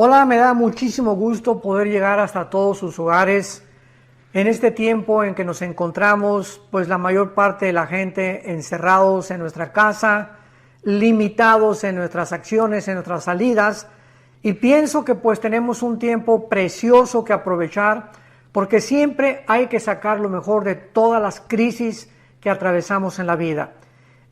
Hola, me da muchísimo gusto poder llegar hasta todos sus hogares en este tiempo en que nos encontramos, pues la mayor parte de la gente encerrados en nuestra casa, limitados en nuestras acciones, en nuestras salidas, y pienso que pues tenemos un tiempo precioso que aprovechar, porque siempre hay que sacar lo mejor de todas las crisis que atravesamos en la vida.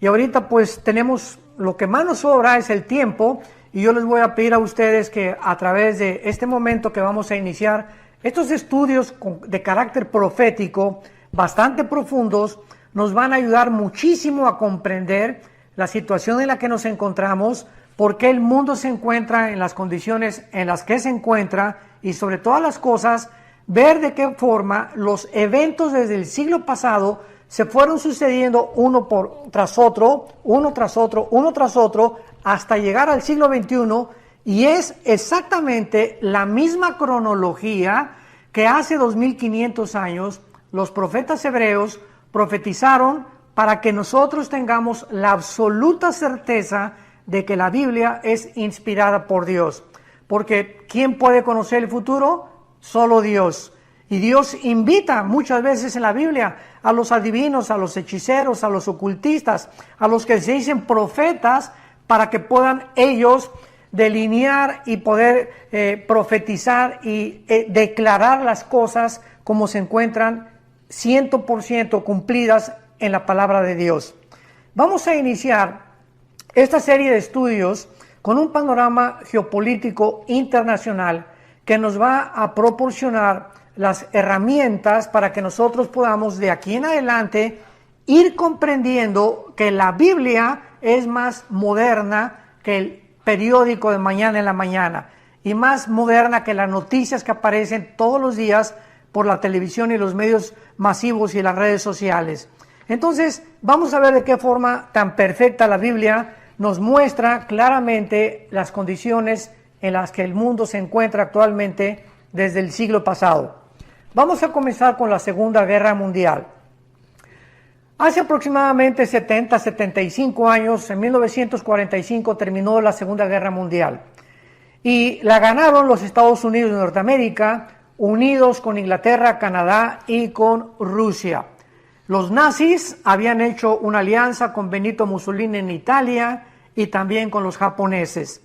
Y ahorita pues tenemos, lo que más nos sobra es el tiempo, y yo les voy a pedir a ustedes que a través de este momento que vamos a iniciar, estos estudios de carácter profético, bastante profundos, nos van a ayudar muchísimo a comprender la situación en la que nos encontramos, por qué el mundo se encuentra en las condiciones en las que se encuentra, y sobre todas las cosas, ver de qué forma los eventos desde el siglo pasado se fueron sucediendo uno tras otro, hasta llegar al siglo XXI, y es exactamente la misma cronología que hace 2500 años los profetas hebreos profetizaron para que nosotros tengamos la absoluta certeza de que la Biblia es inspirada por Dios. Porque ¿quién puede conocer el futuro? Solo Dios. Y Dios invita muchas veces en la Biblia a los adivinos, a los hechiceros, a los ocultistas, a los que se dicen profetas, para que puedan ellos delinear y poder profetizar y declarar las cosas como se encuentran 100% cumplidas en la palabra de Dios. Vamos a iniciar esta serie de estudios con un panorama geopolítico internacional que nos va a proporcionar las herramientas para que nosotros podamos de aquí en adelante ir comprendiendo que la Biblia es más moderna que el periódico de mañana en la mañana y más moderna que las noticias que aparecen todos los días por la televisión y los medios masivos y las redes sociales. Entonces, vamos a ver de qué forma tan perfecta la Biblia nos muestra claramente las condiciones en las que el mundo se encuentra actualmente desde el siglo pasado. Vamos a comenzar con la Segunda Guerra Mundial. Hace aproximadamente 75 años, en 1945, terminó la Segunda Guerra Mundial. Y la ganaron los Estados Unidos de Norteamérica, unidos con Inglaterra, Canadá y con Rusia. Los nazis habían hecho una alianza con Benito Mussolini en Italia y también con los japoneses.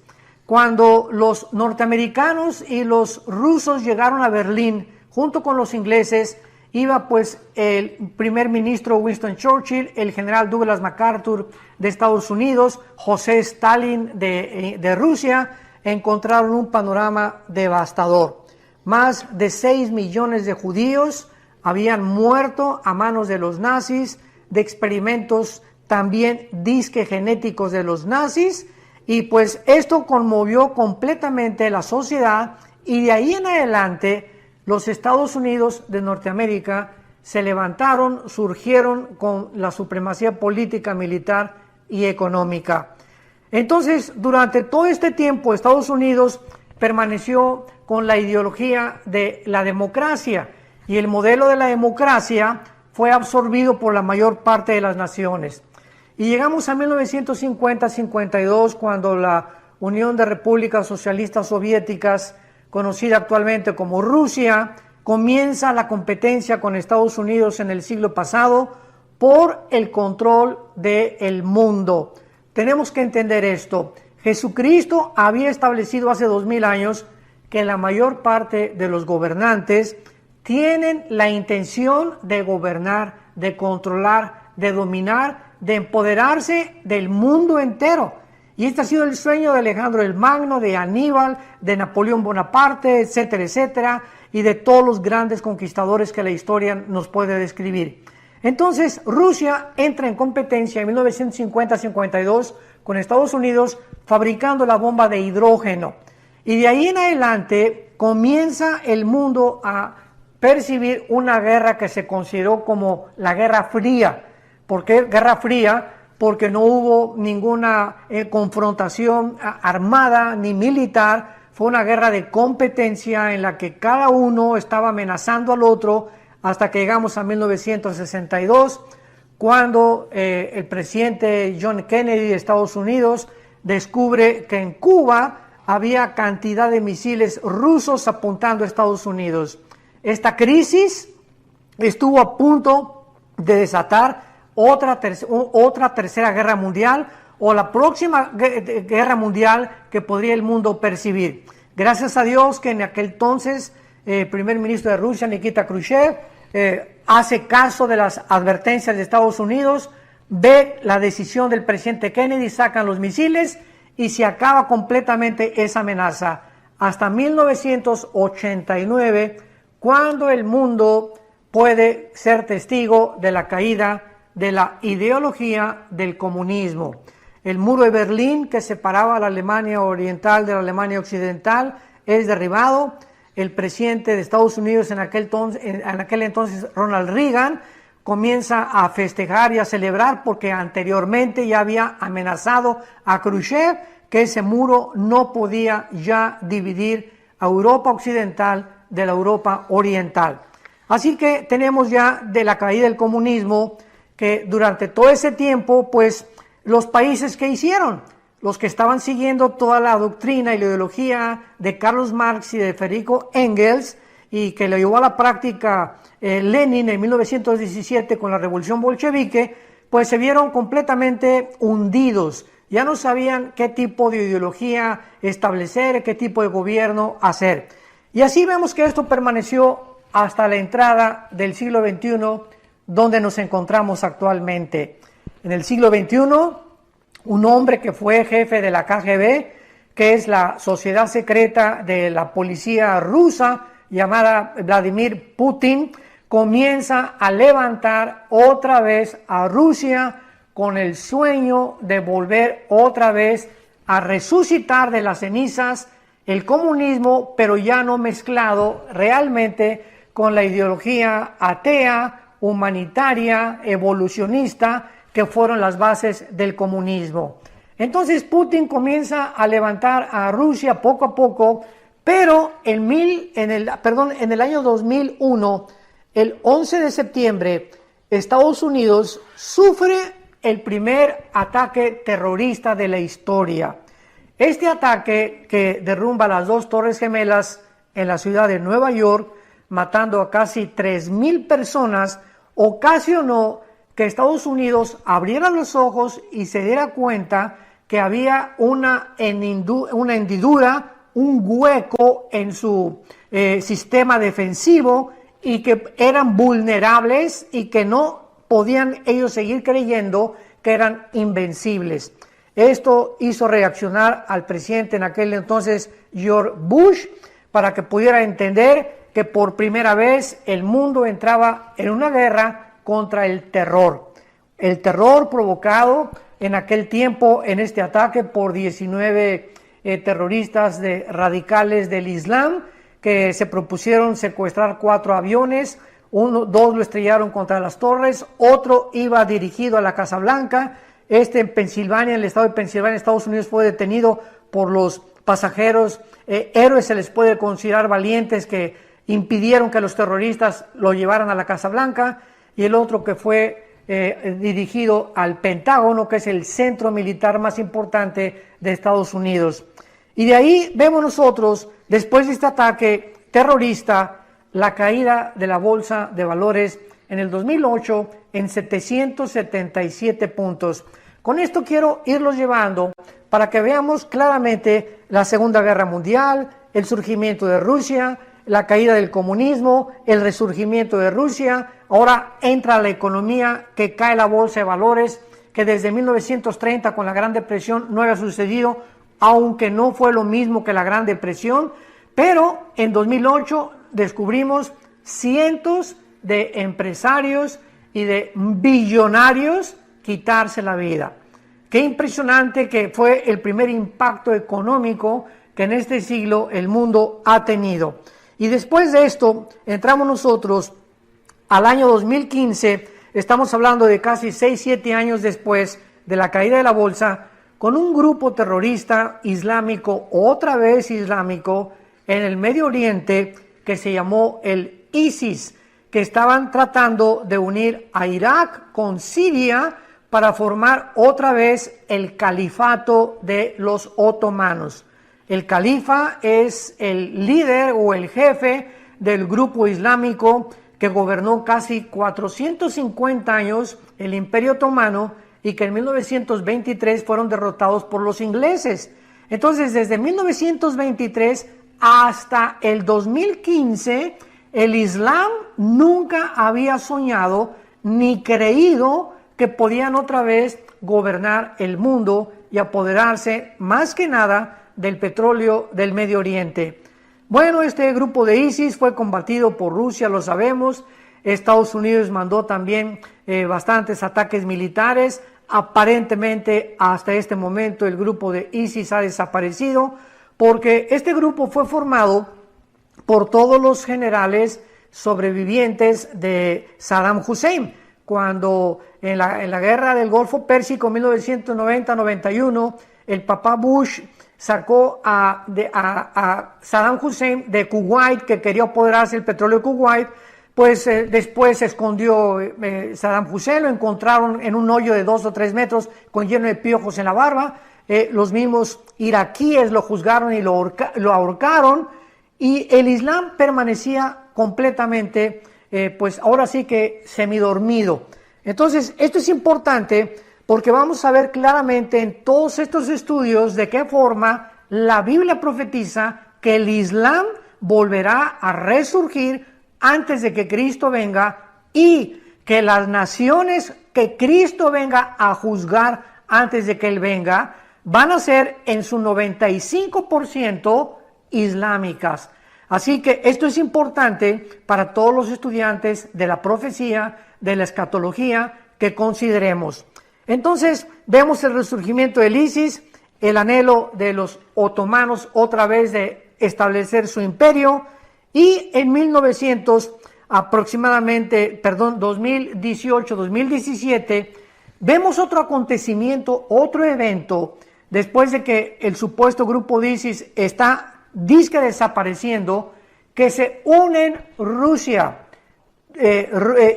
Cuando los norteamericanos y los rusos llegaron a Berlín, junto con los ingleses, iba pues el primer ministro Winston Churchill, el general Douglas MacArthur de Estados Unidos, José Stalin de Rusia. Encontraron un panorama devastador. Más de 6 millones de judíos habían muerto a manos de los nazis, de experimentos también disque genéticos de los nazis, y pues esto conmovió completamente la sociedad, y de ahí en adelante los Estados Unidos de Norteamérica se levantaron, surgieron con la supremacía política, militar y económica. Entonces, durante todo este tiempo, Estados Unidos permaneció con la ideología de la democracia, y el modelo de la democracia fue absorbido por la mayor parte de las naciones. Y llegamos a 1950-52, cuando la Unión de Repúblicas Socialistas Soviéticas, conocida actualmente como Rusia, comienza la competencia con Estados Unidos en el siglo pasado por el control del mundo. Tenemos que entender esto. Jesucristo había establecido hace 2000 años que la mayor parte de los gobernantes tienen la intención de gobernar, de controlar, de dominar, de empoderarse del mundo entero. Y este ha sido el sueño de Alejandro el Magno, de Aníbal, de Napoleón Bonaparte, etcétera, etcétera, y de todos los grandes conquistadores que la historia nos puede describir. Entonces, Rusia entra en competencia en 1950-52 con Estados Unidos, fabricando la bomba de hidrógeno. Y de ahí en adelante comienza el mundo a percibir una guerra que se consideró como la Guerra Fría. ¿Por qué Guerra Fría? Porque no hubo ninguna confrontación armada ni militar. Fue una guerra de competencia en la que cada uno estaba amenazando al otro, hasta que llegamos a 1962, cuando el presidente John Kennedy de Estados Unidos descubre que en Cuba había cantidad de misiles rusos apuntando a Estados Unidos. Esta crisis estuvo a punto de desatar otra tercera guerra mundial o la próxima guerra mundial que podría el mundo percibir. Gracias a Dios que en aquel entonces el primer ministro de Rusia, Nikita Khrushchev, hace caso de las advertencias de Estados Unidos, ve la decisión del presidente Kennedy, sacan los misiles y se acaba completamente esa amenaza. Hasta 1989, cuando el mundo puede ser testigo de la caída de la ideología del comunismo. El muro de Berlín, que separaba a la Alemania oriental de la Alemania occidental, es derribado. El presidente de Estados Unidos en aquel entonces, Ronald Reagan, comienza a festejar y a celebrar porque anteriormente ya había amenazado a Khrushchev que ese muro no podía ya dividir a Europa occidental de la Europa oriental. Así que tenemos ya de la caída del comunismo que durante todo ese tiempo, pues los países que hicieron, los que estaban siguiendo toda la doctrina y la ideología de Carlos Marx y de Federico Engels y que lo llevó a la práctica Lenin en 1917 con la revolución bolchevique, pues se vieron completamente hundidos. Ya no sabían qué tipo de ideología establecer, qué tipo de gobierno hacer. Y así vemos que esto permaneció hasta la entrada del siglo XXI, donde nos encontramos actualmente. En el siglo XXI, un hombre que fue jefe de la KGB, que es la sociedad secreta de la policía rusa, llamada Vladimir Putin, comienza a levantar otra vez a Rusia con el sueño de volver otra vez a resucitar de las cenizas el comunismo, pero ya no mezclado realmente con la ideología atea, humanitaria, evolucionista, que fueron las bases del comunismo. Entonces Putin comienza a levantar a Rusia poco a poco, pero en el año 2001, el 11 de septiembre, Estados Unidos sufre el primer ataque terrorista de la historia. Este ataque, que derrumba las dos Torres Gemelas en la ciudad de Nueva York, matando a casi 3,000 personas, ocasionó que Estados Unidos abriera los ojos y se diera cuenta que había una hendidura, un hueco en su sistema defensivo y que eran vulnerables y que no podían ellos seguir creyendo que eran invencibles. Esto hizo reaccionar al presidente en aquel entonces, George Bush, para que pudiera entender que por primera vez el mundo entraba en una guerra contra el terror. El terror provocado en aquel tiempo en este ataque por 19 terroristas radicales del Islam que se propusieron secuestrar 4 aviones, 2 lo estrellaron contra las torres, otro iba dirigido a la Casa Blanca. En Pensilvania, en el estado de Pensilvania, Estados Unidos, fue detenido por los pasajeros. Héroes se les puede considerar, valientes, que impidieron que los terroristas lo llevaran a la Casa Blanca. Y el otro que fue dirigido al Pentágono, que es el centro militar más importante de Estados Unidos. Y de ahí vemos nosotros, después de este ataque terrorista, la caída de la bolsa de valores en el 2008 en 777 puntos. Con esto quiero irlos llevando para que veamos claramente la Segunda Guerra Mundial, el surgimiento de Rusia, la caída del comunismo, el resurgimiento de Rusia. Ahora entra la economía, que cae la bolsa de valores, que desde 1930 con la Gran Depresión no había sucedido, aunque no fue lo mismo que la Gran Depresión, pero en 2008 descubrimos cientos de empresarios y de billonarios quitarse la vida. Qué impresionante que fue el primer impacto económico que en este siglo el mundo ha tenido. Y después de esto entramos nosotros al año 2015, estamos hablando de casi 6-7 años después de la caída de la bolsa, con un grupo terrorista islámico, otra vez islámico, en el Medio Oriente, que se llamó el ISIS, que estaban tratando de unir a Irak con Siria para formar otra vez el califato de los otomanos. El califa es el líder o el jefe del grupo islámico que gobernó casi 450 años el Imperio Otomano y que en 1923 fueron derrotados por los ingleses. Entonces, desde 1923 hasta el 2015, el Islam nunca había soñado ni creído que podían otra vez gobernar el mundo y apoderarse más que nada del petróleo del Medio Oriente. Bueno, este grupo de ISIS fue combatido por Rusia, lo sabemos. Estados Unidos mandó también bastantes ataques militares. Aparentemente, hasta este momento, el grupo de ISIS ha desaparecido porque este grupo fue formado por todos los generales sobrevivientes de Saddam Hussein. Cuando en la guerra del Golfo Pérsico, 1990-91, el papá Bush sacó a Saddam Hussein de Kuwait, que quería apoderarse del petróleo de Kuwait, pues después se escondió Saddam Hussein, lo encontraron en un hoyo de 2 o 3 metros con lleno de piojos en la barba. Los mismos iraquíes lo juzgaron y lo ahorcaron, y el Islam permanecía completamente, pues ahora sí que semidormido. Entonces, esto es importante porque vamos a ver claramente en todos estos estudios de qué forma la Biblia profetiza que el Islam volverá a resurgir antes de que Cristo venga y que las naciones que Cristo venga a juzgar antes de que Él venga van a ser en su 95% islámicas. Así que esto es importante para todos los estudiantes de la profecía, de la escatología, que consideremos. Entonces, vemos el resurgimiento del ISIS, el anhelo de los otomanos otra vez de establecer su imperio, y en 2018-2017, vemos otro acontecimiento, otro evento, después de que el supuesto grupo de ISIS está disque desapareciendo, que se unen Rusia,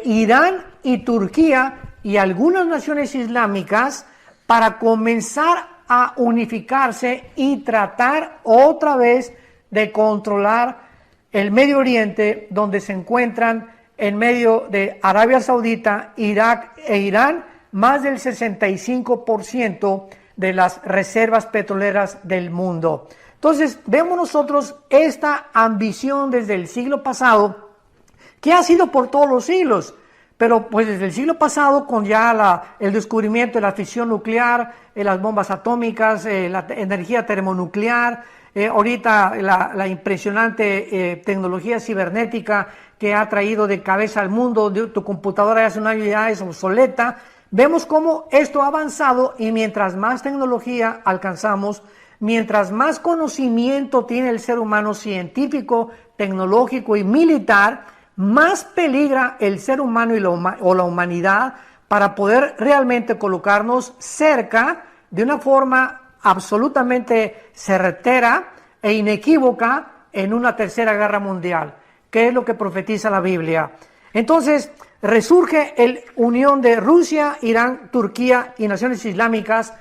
Irán y Turquía y algunas naciones islámicas para comenzar a unificarse y tratar otra vez de controlar el Medio Oriente, donde se encuentran en medio de Arabia Saudita, Irak e Irán más del 65% de las reservas petroleras del mundo. Entonces, vemos nosotros esta ambición desde el siglo pasado, que ha sido por todos los siglos, pero pues desde el siglo pasado, con ya el descubrimiento de la fisión nuclear, las bombas atómicas, la energía termonuclear, ahorita la impresionante tecnología cibernética que ha traído de cabeza al mundo, tu computadora hace un año ya es obsoleta. Vemos cómo esto ha avanzado, y mientras más tecnología alcanzamos, mientras más conocimiento tiene el ser humano científico, tecnológico y militar, más peligra el ser humano o la humanidad para poder realmente colocarnos cerca de una forma absolutamente certera e inequívoca en una tercera guerra mundial, que es lo que profetiza la Biblia. Entonces, resurge la unión de Rusia, Irán, Turquía y naciones islámicas,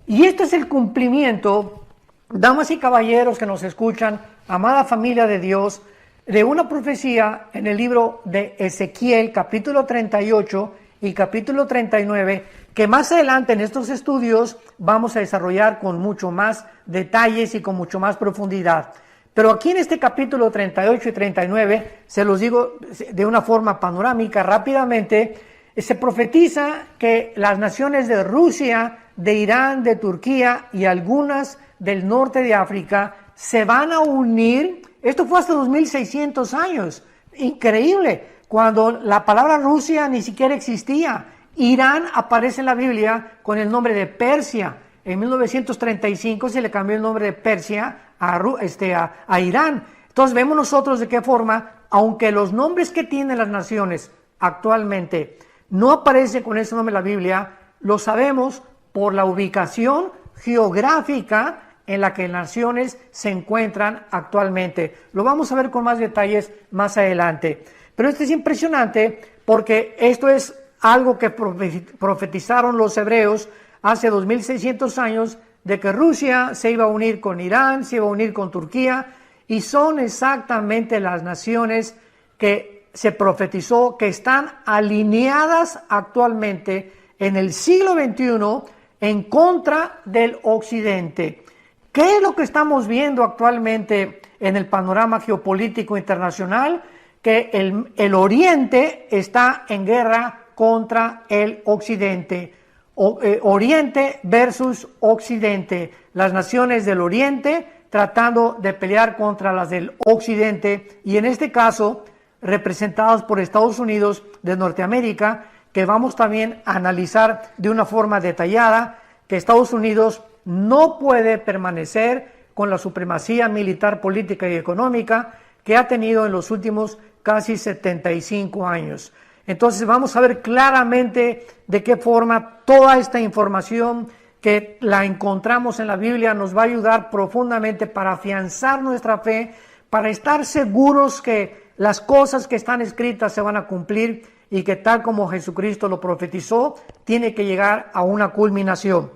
y este es el cumplimiento, damas y caballeros que nos escuchan, amada familia de Dios, de una profecía en el libro de Ezequiel, capítulo 38 y capítulo 39, que más adelante en estos estudios vamos a desarrollar con mucho más detalles y con mucho más profundidad. Pero aquí en este capítulo 38 y 39, se los digo de una forma panorámica rápidamente, se profetiza que las naciones de Rusia, de Irán, de Turquía y algunas del norte de África se van a unir. Esto fue hace 2600 años, increíble, cuando la palabra Rusia ni siquiera existía. Irán aparece en la Biblia con el nombre de Persia. En 1935 se le cambió el nombre de Persia a Irán. Entonces vemos nosotros de qué forma, aunque los nombres que tienen las naciones actualmente no aparecen con ese nombre en la Biblia, lo sabemos por la ubicación geográfica en la que las naciones se encuentran actualmente. Lo vamos a ver con más detalles más adelante. Pero esto es impresionante porque esto es algo que profetizaron los hebreos hace 2600 años de que Rusia se iba a unir con Irán, se iba a unir con Turquía, y son exactamente las naciones que se profetizó que están alineadas actualmente en el siglo XXI en contra del Occidente. ¿Qué es lo que estamos viendo actualmente en el panorama geopolítico internacional? Que el Oriente está en guerra contra el Occidente. Oriente versus Occidente. Las naciones del Oriente tratando de pelear contra las del Occidente, y en este caso representadas por Estados Unidos de Norteamérica, que vamos también a analizar de una forma detallada, que Estados Unidos no puede permanecer con la supremacía militar, política y económica que ha tenido en los últimos casi 75 años. Entonces vamos a ver claramente de qué forma toda esta información que la encontramos en la Biblia nos va a ayudar profundamente para afianzar nuestra fe, para estar seguros que las cosas que están escritas se van a cumplir y que tal como Jesucristo lo profetizó, tiene que llegar a una culminación.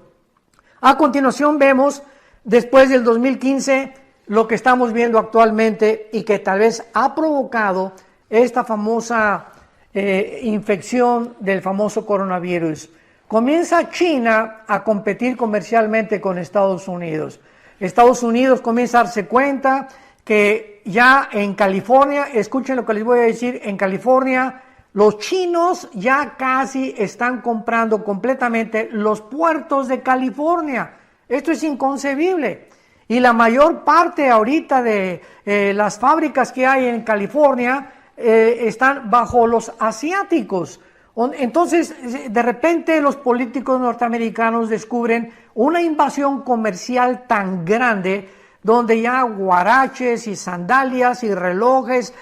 A continuación vemos, después del 2015, lo que estamos viendo actualmente y que tal vez ha provocado esta famosa infección del famoso coronavirus. Comienza China a competir comercialmente con Estados Unidos. Estados Unidos comienza a darse cuenta que ya en California, escuchen lo que les voy a decir, en California los chinos ya casi están comprando completamente los puertos de California. Esto es inconcebible. Y la mayor parte ahorita de las fábricas que hay en California están bajo los asiáticos. Entonces, de repente los políticos norteamericanos descubren una invasión comercial tan grande donde ya guaraches y sandalias y relojes,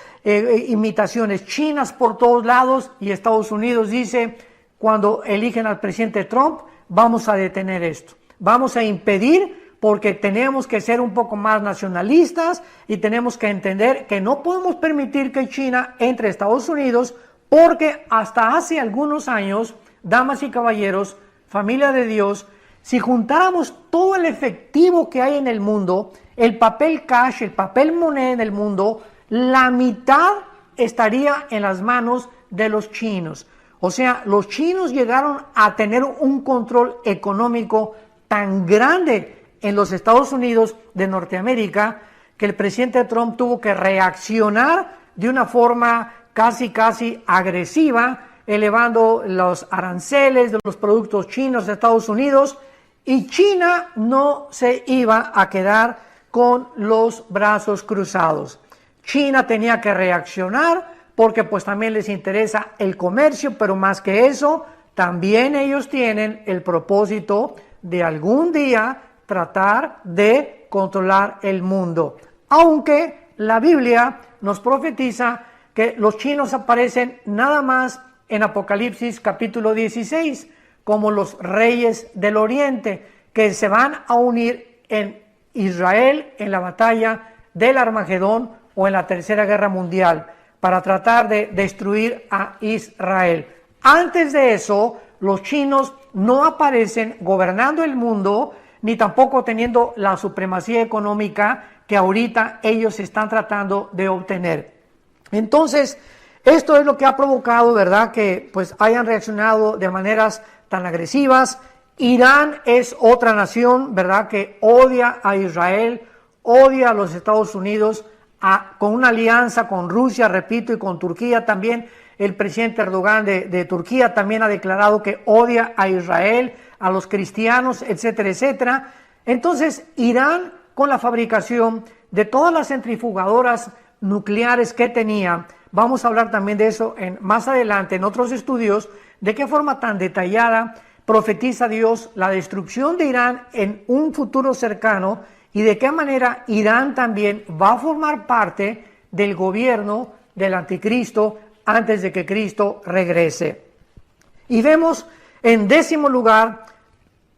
imitaciones chinas por todos lados, y Estados Unidos dice, cuando eligen al presidente Trump, vamos a detener esto, vamos a impedir, porque tenemos que ser un poco más nacionalistas y tenemos que entender que no podemos permitir que China entre a Estados Unidos, porque hasta hace algunos años, damas y caballeros, familia de Dios, si juntáramos todo el efectivo que hay en el mundo, el papel cash, el papel moneda en el mundo, la mitad estaría en las manos de los chinos. O sea, los chinos llegaron a tener un control económico tan grande en los Estados Unidos de Norteamérica que el presidente Trump tuvo que reaccionar de una forma casi agresiva, elevando los aranceles de los productos chinos de Estados Unidos, y China no se iba a quedar con los brazos cruzados. China tenía que reaccionar porque pues también les interesa el comercio, pero más que eso, también ellos tienen el propósito de algún día tratar de controlar el mundo. Aunque la Biblia nos profetiza que los chinos aparecen nada más en Apocalipsis capítulo 16 como los reyes del Oriente, que se van a unir en Israel en la batalla del Armagedón o en la Tercera Guerra Mundial para tratar de destruir a Israel. Antes de eso, los chinos no aparecen gobernando el mundo ni tampoco teniendo la supremacía económica que ahorita ellos están tratando de obtener. Entonces, esto es lo que ha provocado, ¿verdad?, que pues hayan reaccionado de maneras tan agresivas. Irán es otra nación, ¿verdad?, que odia a Israel, odia a los Estados Unidos, con una alianza con Rusia, repito, y con Turquía también. El presidente Erdogan de Turquía también ha declarado que odia a Israel, a los cristianos, etcétera, etcétera. Entonces, Irán, con la fabricación de todas las centrifugadoras nucleares que tenía, vamos a hablar también de eso más adelante en otros estudios, de qué forma tan detallada profetiza Dios la destrucción de Irán en un futuro cercano y de qué manera Irán también va a formar parte del gobierno del anticristo antes de que Cristo regrese. Y vemos en 10º lugar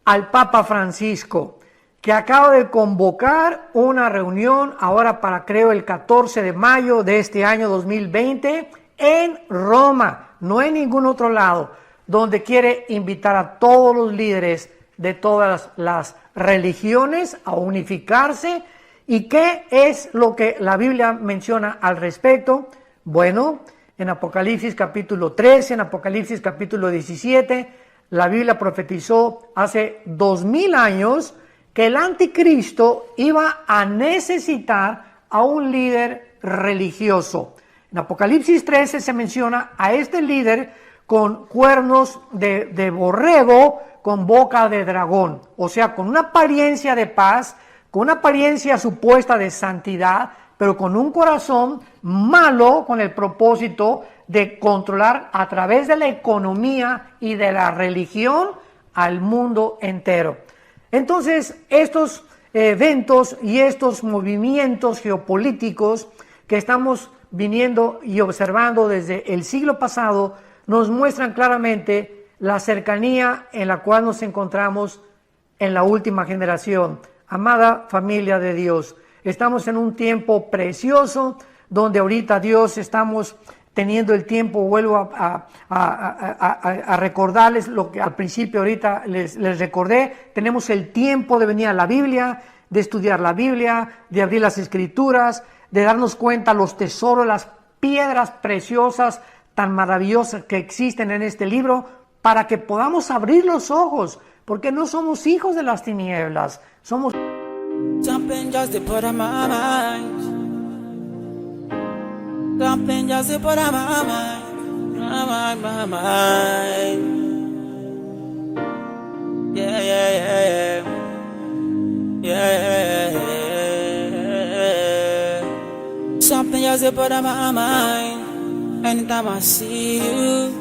al Papa Francisco, que acaba de convocar una reunión ahora para, creo, el 14 de mayo de este año 2020 en Roma, no en ningún otro lado, donde quiere invitar a todos los líderes de todas las religiones a unificarse. ¿Y qué es lo que la Biblia menciona al respecto? Bueno, en Apocalipsis capítulo 13, en Apocalipsis capítulo 17, la Biblia profetizó hace 2000 años que el anticristo iba a necesitar a un líder religioso. En Apocalipsis 13 se menciona a este líder con cuernos de borrego, con boca de dragón, o sea, con una apariencia de paz, con una apariencia supuesta de santidad, pero con un corazón malo, con el propósito de controlar a través de la economía y de la religión al mundo entero. Entonces, estos eventos y estos movimientos geopolíticos que estamos viniendo y observando desde el siglo pasado nos muestran claramente la cercanía en la cual nos encontramos en la última generación. Amada familia de Dios, estamos en un tiempo precioso donde ahorita Dios estamos teniendo el tiempo, vuelvo a recordarles lo que al principio ahorita les recordé, tenemos el tiempo de venir a la Biblia, de estudiar la Biblia, de abrir las Escrituras, de darnos cuenta los tesoros, las piedras preciosas tan maravillosas que existen en este libro, para que podamos abrir los ojos, porque no somos hijos de las tinieblas, somos... Something just to put on my mind. Something just to put on my mind. My mind. Yeah, yeah, yeah, yeah. Yeah, yeah. Something just to put on my mind. Anytime I see you,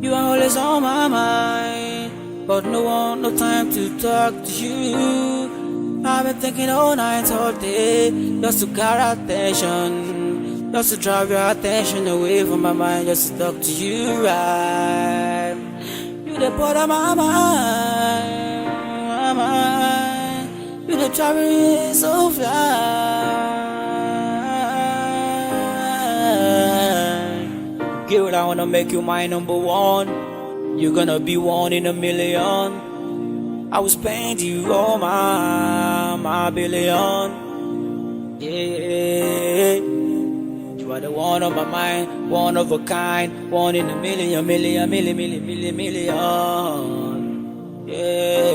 you are always on my mind. But no time to talk to you. I've been thinking all night, all day, just to get attention, just to drive your attention away from my mind, just to talk to you right. You the part of my mind, you the drive me so fly. Girl, I wanna make you my number one. You're gonna be one in a million. I will spend you all my billion. Yeah, you are the one on my mind, one of a kind, one in a million. Yeah.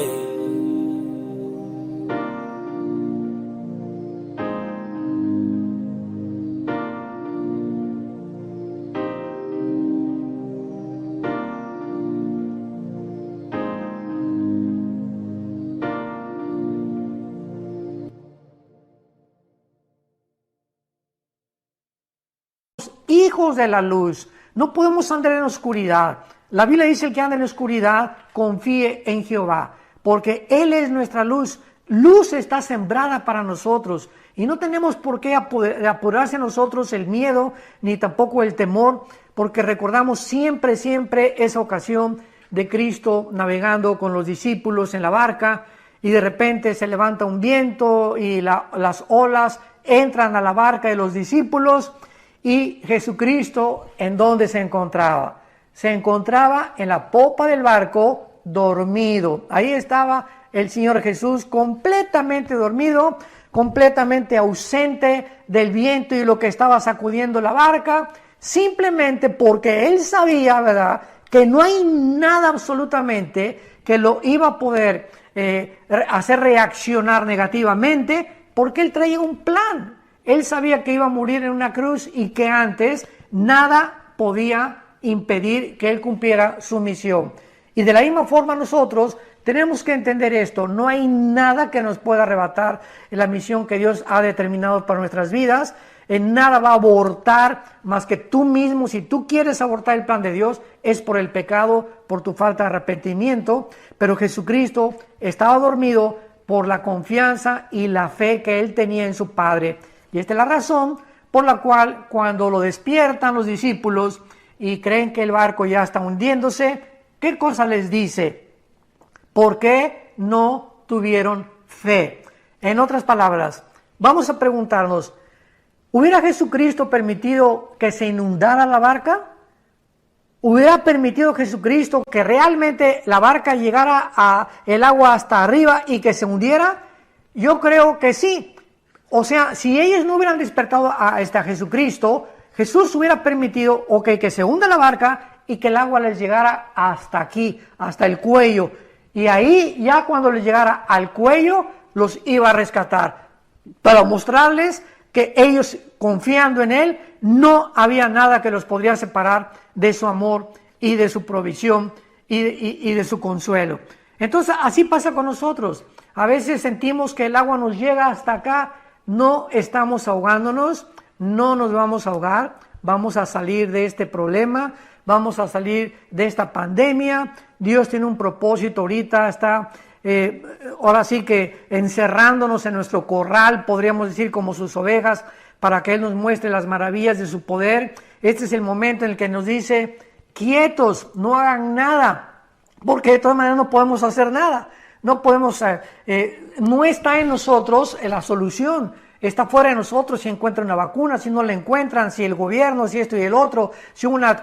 Hijos de la luz, no podemos andar en oscuridad. La Biblia dice: el que anda en oscuridad confíe en Jehová, porque Él es nuestra luz. Luz está sembrada para nosotros y no tenemos por qué apurarse en nosotros el miedo ni tampoco el temor, porque recordamos siempre esa ocasión de Cristo navegando con los discípulos en la barca, y de repente se levanta un viento y las olas entran a la barca de los discípulos. Y Jesucristo, ¿en dónde se encontraba? Se encontraba en la popa del barco, dormido. Ahí estaba el Señor Jesús completamente dormido, completamente ausente del viento y lo que estaba sacudiendo la barca, simplemente porque Él sabía, ¿verdad?, que no hay nada absolutamente que lo iba a poder hacer reaccionar negativamente, porque Él traía un plan. Él sabía que iba a morir en una cruz y que antes nada podía impedir que Él cumpliera su misión. Y de la misma forma nosotros tenemos que entender esto: no hay nada que nos pueda arrebatar en la misión que Dios ha determinado para nuestras vidas. En nada va a abortar más que tú mismo. Si tú quieres abortar el plan de Dios, es por el pecado, por tu falta de arrepentimiento. Pero Jesucristo estaba dormido por la confianza y la fe que Él tenía en su Padre. Y esta es la razón por la cual, cuando lo despiertan los discípulos y creen que el barco ya está hundiéndose, ¿qué cosa les dice? ¿Por qué no tuvieron fe? En otras palabras, vamos a preguntarnos: ¿hubiera Jesucristo permitido que se inundara la barca? hubiera permitido Jesucristo que realmente la barca llegara a el agua hasta arriba y que se hundiera? Yo creo que sí. O sea, si ellos no hubieran despertado a Jesucristo, Jesús hubiera permitido, que se hunda la barca y que el agua les llegara hasta aquí, hasta el cuello. Y ahí, ya cuando les llegara al cuello, los iba a rescatar, para mostrarles que ellos, confiando en Él, no había nada que los podría separar de su amor y de su provisión y de su consuelo. Entonces, así pasa con nosotros. A veces sentimos que el agua nos llega hasta acá, no estamos ahogándonos, no nos vamos a ahogar, vamos a salir de este problema, vamos a salir de esta pandemia. Dios tiene un propósito ahorita, está ahora sí que encerrándonos en nuestro corral, podríamos decir, como sus ovejas, para que Él nos muestre las maravillas de su poder. Este es el momento en el que nos dice: quietos, no hagan nada, porque de todas maneras no podemos hacer nada. No podemos, no está en nosotros la solución, está fuera de nosotros. Si encuentran una vacuna, si no la encuentran, si el gobierno, si esto y el otro, si una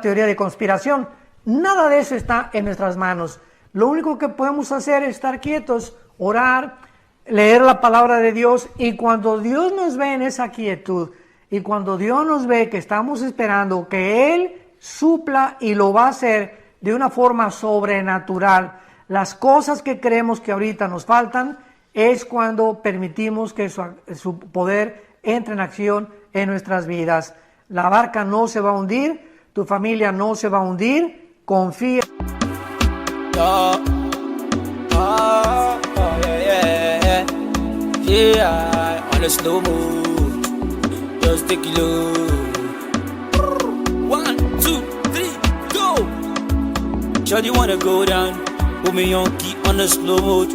teoría de conspiración, nada de eso está en nuestras manos. Lo único que podemos hacer es estar quietos, orar, leer la palabra de Dios, y cuando Dios nos ve en esa quietud, y cuando Dios nos ve que estamos esperando que Él supla, y lo va a hacer de una forma sobrenatural, las cosas que creemos que ahorita nos faltan, es cuando permitimos que su poder entre en acción en nuestras vidas. La barca no se va a hundir, tu familia no se va a hundir, confía. Yeah, on a slow move, just take it low. 1, 2, 3, go. Sure you wanna go down, put me on key on a slow mode.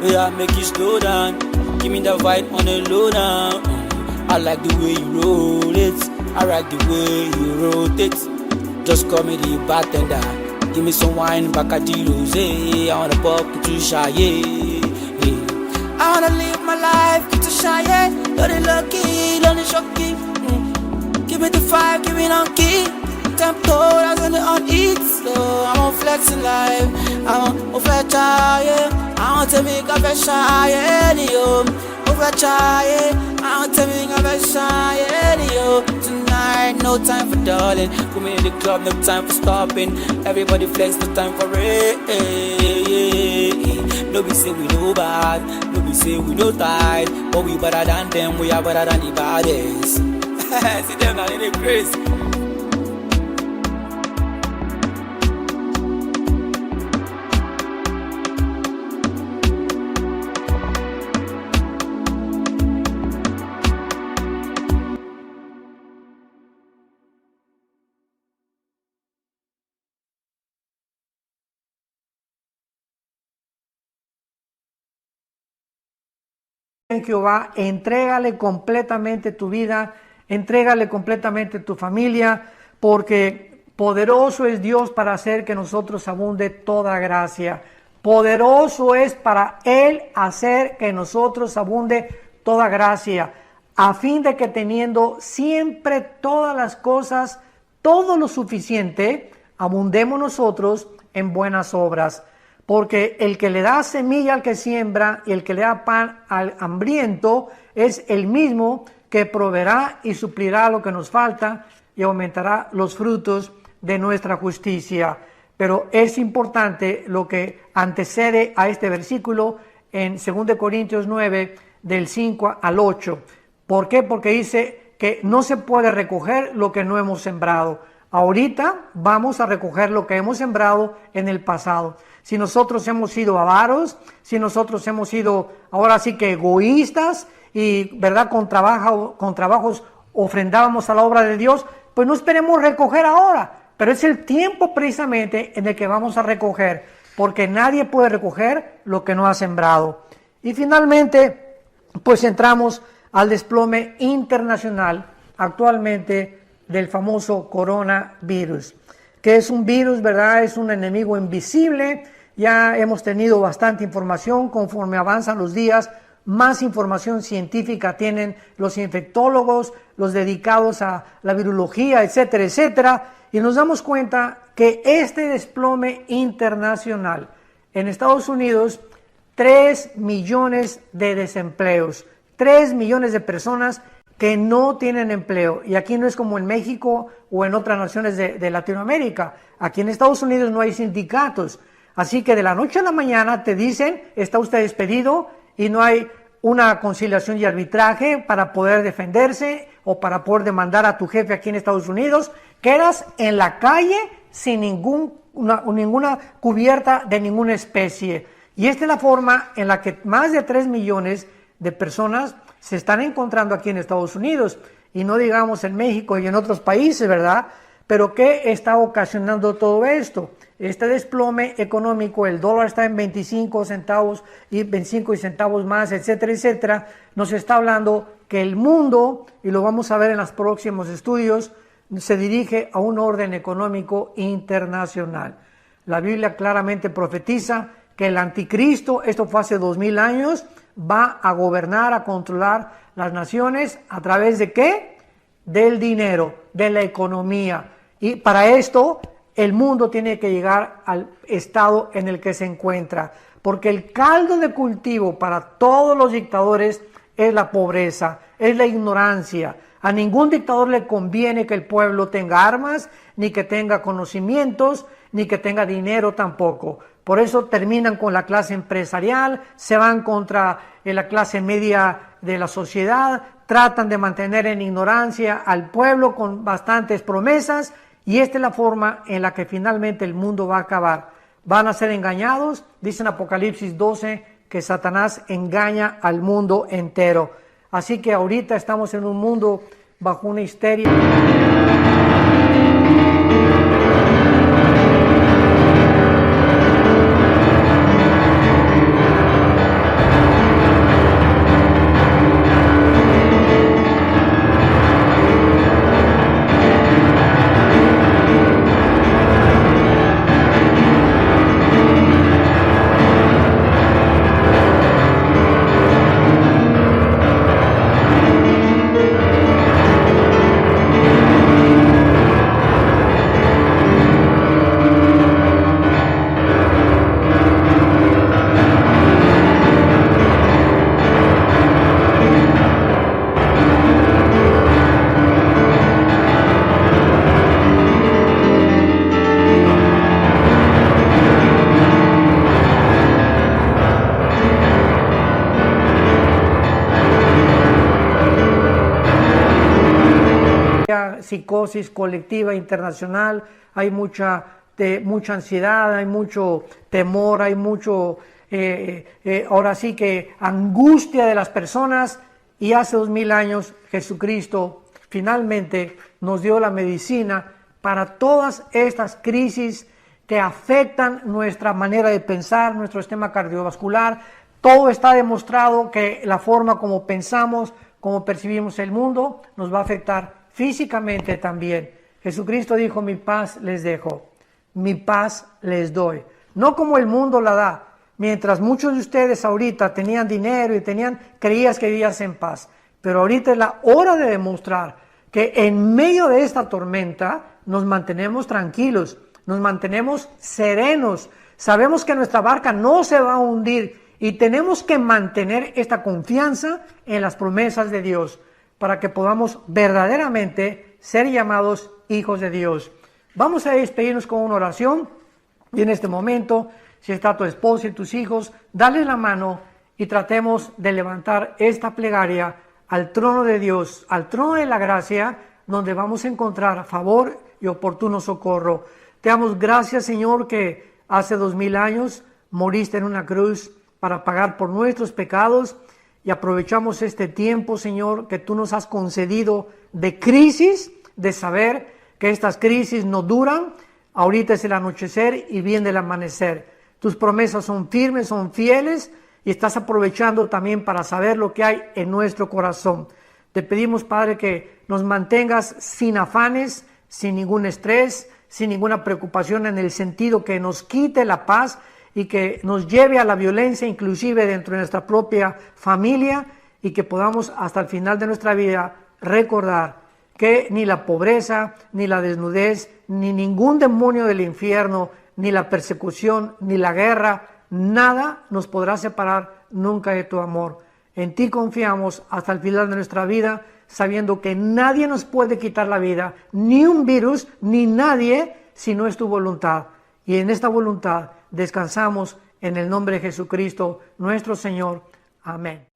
Yeah, make it slow down, give me the vibe on a low down. I like the way you roll it, I like the way you rotate. Just call me the bartender, give me some wine, Bacardi Rosé. I wanna pop to shy, yeah. I wanna live my life, get to shine, yeah. Don't it lucky, don't it shocky. Give me the fire, give me on key. Tempo, that's when it on eat. So I'm on flexing life, I'm on flex, yeah. I want to make a fresh shine, yo. Over try, yeah. I want to make a fresh shine, yo. Tonight, no time for darling. Put me in the club, no time for stopping. Everybody flex, no time for it. No be say we no bad, no be say we no tired, but we better than them, we are better than the baddest. See them now in the grace. En Jehová, entrégale completamente tu vida, entrégale completamente tu familia, porque poderoso es Dios para hacer que nosotros abunde toda gracia. Poderoso es para Él hacer que nosotros abunde toda gracia, a fin de que teniendo siempre todas las cosas, todo lo suficiente, abundemos nosotros en buenas obras. Porque el que le da semilla al que siembra y el que le da pan al hambriento es el mismo que proveerá y suplirá lo que nos falta y aumentará los frutos de nuestra justicia. Pero es importante lo que antecede a este versículo en 2 Corintios 9, del 5 al 8. ¿Por qué? Porque dice que no se puede recoger lo que no hemos sembrado. Ahorita vamos a recoger lo que hemos sembrado en el pasado. Si nosotros hemos sido avaros, si nosotros hemos sido ahora sí que egoístas y, ¿verdad?, con trabajos ofrendábamos a la obra de Dios, pues no esperemos recoger ahora, pero es el tiempo precisamente en el que vamos a recoger, porque nadie puede recoger lo que no ha sembrado. Y finalmente, pues entramos al desplome internacional actualmente del famoso coronavirus, que es un virus, ¿verdad? Es un enemigo invisible. Ya hemos tenido bastante información conforme avanzan los días, más información científica tienen los infectólogos, los dedicados a la virología, etcétera, etcétera, y nos damos cuenta que este desplome internacional en Estados Unidos, 3 millones de desempleos, 3 millones de personas que no tienen empleo. Y aquí no es como en México o en otras naciones de Latinoamérica. Aquí en Estados Unidos no hay sindicatos. Así que de la noche a la mañana te dicen, está usted despedido, y no hay una conciliación y arbitraje para poder defenderse o para poder demandar a tu jefe aquí en Estados Unidos. Quedas en la calle sin ninguna cubierta de ninguna especie. Y esta es la forma en la que más de 3 millones de personas se están encontrando aquí en Estados Unidos, y no digamos en México y en otros países, ¿verdad? Pero ¿qué está ocasionando todo esto? Este desplome económico, el dólar está en 25 centavos y 25 centavos más, etcétera, etcétera, nos está hablando que el mundo, y lo vamos a ver en los próximos estudios, se dirige a un orden económico internacional. La Biblia claramente profetiza que el anticristo, esto fue hace 2000 años, va a gobernar, a controlar las naciones a través de ¿qué? Del dinero, de la economía. Y para esto el mundo tiene que llegar al estado en el que se encuentra, porque el caldo de cultivo para todos los dictadores es la pobreza, es la ignorancia. A ningún dictador le conviene que el pueblo tenga armas, ni que tenga conocimientos, ni que tenga dinero tampoco. Por eso terminan con la clase empresarial, se van contra la clase media de la sociedad, tratan de mantener en ignorancia al pueblo con bastantes promesas, y esta es la forma en la que finalmente el mundo va a acabar. Van a ser engañados, dice en Apocalipsis 12 que Satanás engaña al mundo entero. Así que ahorita estamos en un mundo bajo una histeria. Psicosis colectiva internacional, hay mucha ansiedad, hay mucho temor, hay mucho, ahora sí que angustia de las personas, y hace 2000 años Jesucristo finalmente nos dio la medicina para todas estas crisis que afectan nuestra manera de pensar, nuestro sistema cardiovascular. Todo está demostrado que la forma como pensamos, como percibimos el mundo, nos va a afectar físicamente también. Jesucristo dijo, mi paz les dejo, mi paz les doy. No como el mundo la da. Mientras muchos de ustedes ahorita tenían dinero y creías que vivías en paz. Pero ahorita es la hora de demostrar que en medio de esta tormenta nos mantenemos tranquilos, nos mantenemos serenos. Sabemos que nuestra barca no se va a hundir y tenemos que mantener esta confianza en las promesas de Dios, para que podamos verdaderamente ser llamados hijos de Dios. Vamos a despedirnos con una oración, y en este momento, si está tu esposa y tus hijos, dale la mano y tratemos de levantar esta plegaria al trono de Dios, al trono de la gracia, donde vamos a encontrar favor y oportuno socorro. Te damos gracias, Señor, que hace 2000 años moriste en una cruz para pagar por nuestros pecados. Y aprovechamos este tiempo, Señor, que tú nos has concedido de crisis, de saber que estas crisis no duran. Ahorita es el anochecer y viene el amanecer. Tus promesas son firmes, son fieles, y estás aprovechando también para saber lo que hay en nuestro corazón. Te pedimos, Padre, que nos mantengas sin afanes, sin ningún estrés, sin ninguna preocupación, en el sentido que nos quite la paz y que nos lleve a la violencia, inclusive dentro de nuestra propia familia, y que podamos hasta el final de nuestra vida recordar que ni la pobreza, ni la desnudez, ni ningún demonio del infierno, ni la persecución, ni la guerra, nada nos podrá separar nunca de tu amor. En ti confiamos hasta el final de nuestra vida, sabiendo que nadie nos puede quitar la vida, ni un virus, ni nadie, si no es tu voluntad. Y en esta voluntad descansamos en el nombre de Jesucristo, nuestro Señor. Amén.